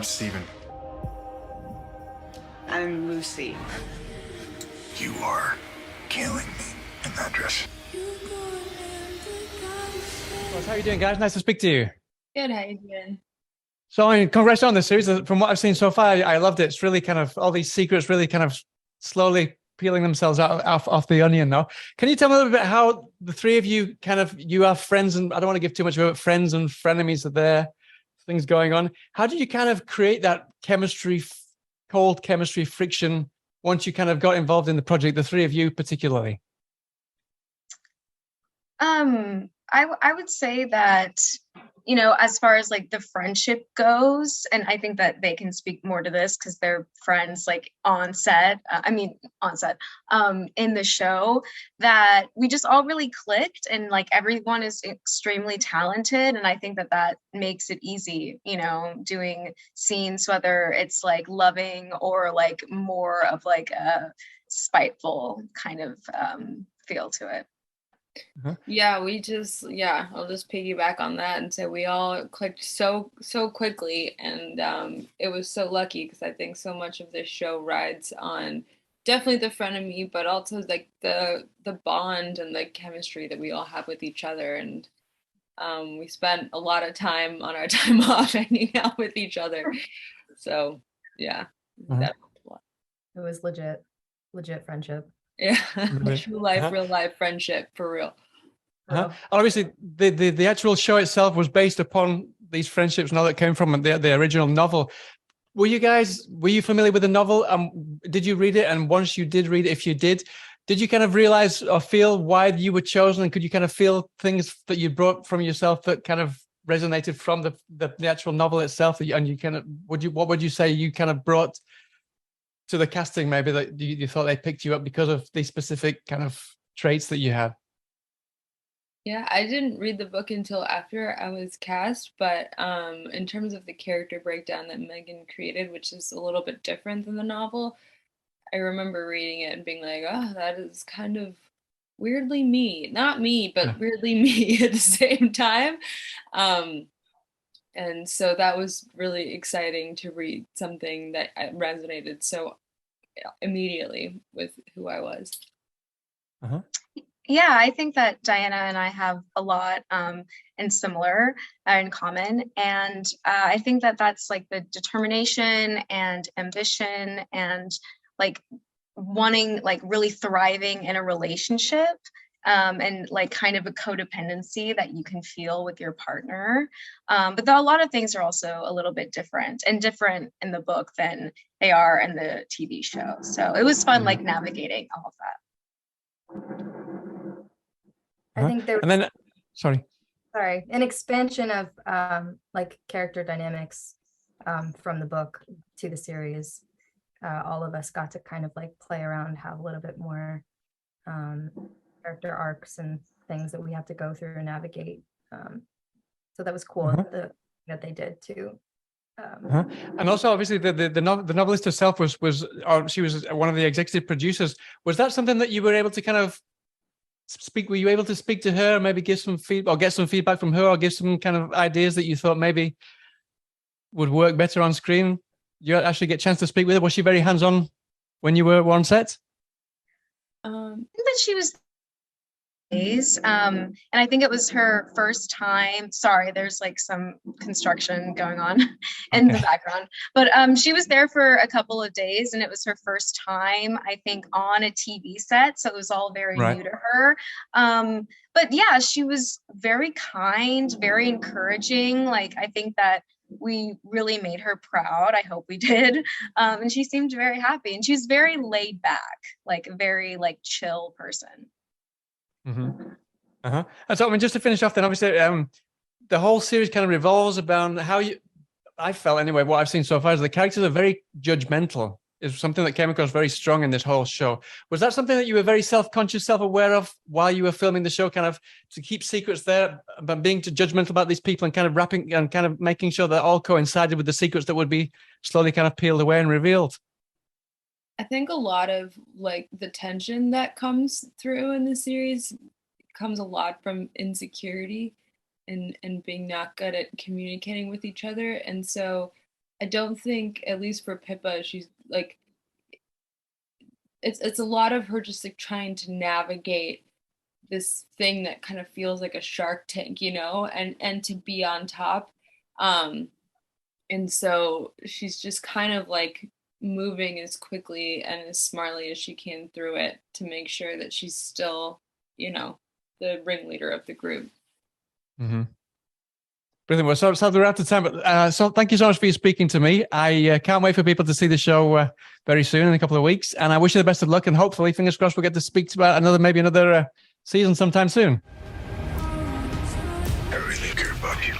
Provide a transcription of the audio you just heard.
I'm Steven. I'm Lucy. You are killing me in that dress. Well, how are you doing, guys? Nice to speak to you. Good, how you doing? So, I mean, congrats on the series. From what I've seen so far, I loved it. It's really kind of all these secrets really kind of slowly peeling themselves out off the onion now. Can you tell me a little bit how the three of you you are friends, and I don't want to give too much of it, friends and frenemies are there, things going on. How did you kind of create that chemistry, cold chemistry friction once you kind of got involved in the project, the three of you particularly? I would say that, you know, as far as like the friendship goes, and I think that they can speak more to this because they're friends like on set, in the show, that we just all really clicked, and like everyone is extremely talented. And I think that that makes it easy, you know, doing scenes, whether it's like loving or like more of like a spiteful kind of feel to it. Yeah, I'll just piggyback on that and say we all clicked so quickly, and it was so lucky because I think so much of this show rides on definitely the frenemy, but also like the bond and the chemistry that we all have with each other. And we spent a lot of time on our time off hanging out with each other. So yeah, that helped a lot. It was legit friendship. Yeah, Really? true life, real life friendship for real. Obviously, the actual show itself was based upon these friendships and all that came from the original novel. Were you familiar with the novel? Did you read it? And once you did read it, if you did you kind of realize or feel why you were chosen? And could you kind of feel things that you brought from yourself that kind of resonated from the actual novel itself? And you kind of, what would you say you kind of brought to the casting, maybe, that you thought they picked you up because of these specific kind of traits that you have? Yeah, I didn't read the book until after I was cast, but in terms of the character breakdown that Megan created, which is a little bit different than the novel, I remember reading it and being like, oh, that is kind of weirdly me. Not me, but weirdly me at the same time. And so that was really exciting to read something that resonated so immediately with who I was. Yeah, I think that Diana and I have a lot in common. And I think that that's like the determination and ambition and like wanting, like really thriving in a relationship, and like kind of a codependency that you can feel with your partner. But a lot of things are also a little bit different in the book than they are in the TV show. So it was fun, like navigating all of that. I think there was, And then, sorry, an expansion of like character dynamics from the book to the series. All of us got to kind of like play around, have a little bit more character arcs and things that we have to go through and navigate. So that was cool that they did too. And also, obviously, the novelist herself she was one of the executive producers. Was that something that you were able to kind of speak? Were you able to speak to her, maybe give some feedback, or get some feedback from her, or give some kind of ideas that you thought maybe would work better on screen? You actually get a chance to speak with her. Was she very hands-on when you were on set? I think that she was and I think it was her first time. Sorry, there's like some construction going on in the background, but she was there for a couple of days, and it was her first time, I think, on a TV set, so it was all very new to her. But yeah, she was very kind, very encouraging. Like, I think that we really made her proud. I hope we did. And she seemed very happy, and she's very laid back, like a very like chill person. And so, I mean, just to finish off then, obviously, the whole series kind of revolves around I felt anyway, what I've seen so far is the characters are very judgmental. Is something that came across very strong in this whole show. Was that something that you were very self-conscious, self-aware of while you were filming the show, kind of to keep secrets there, but being too judgmental about these people and kind of wrapping and kind of making sure that all coincided with the secrets that would be slowly kind of peeled away and revealed? I think a lot of like the tension that comes through in the series comes a lot from insecurity and being not good at communicating with each other. And so I don't think, at least for Pippa, she's like, it's a lot of her just like trying to navigate this thing that kind of feels like a shark tank, you know, and to be on top. And so she's just kind of like moving as quickly and as smartly as she can through it to make sure that she's still, you know, the ringleader of the group. Mm-hmm. Brilliant. Well, so we're out of time, but so thank you so much for you speaking to me. I can't wait for people to see the show very soon in a couple of weeks, and I wish you the best of luck. And hopefully, fingers crossed, we'll get to speak about maybe another season sometime soon. I really care about you.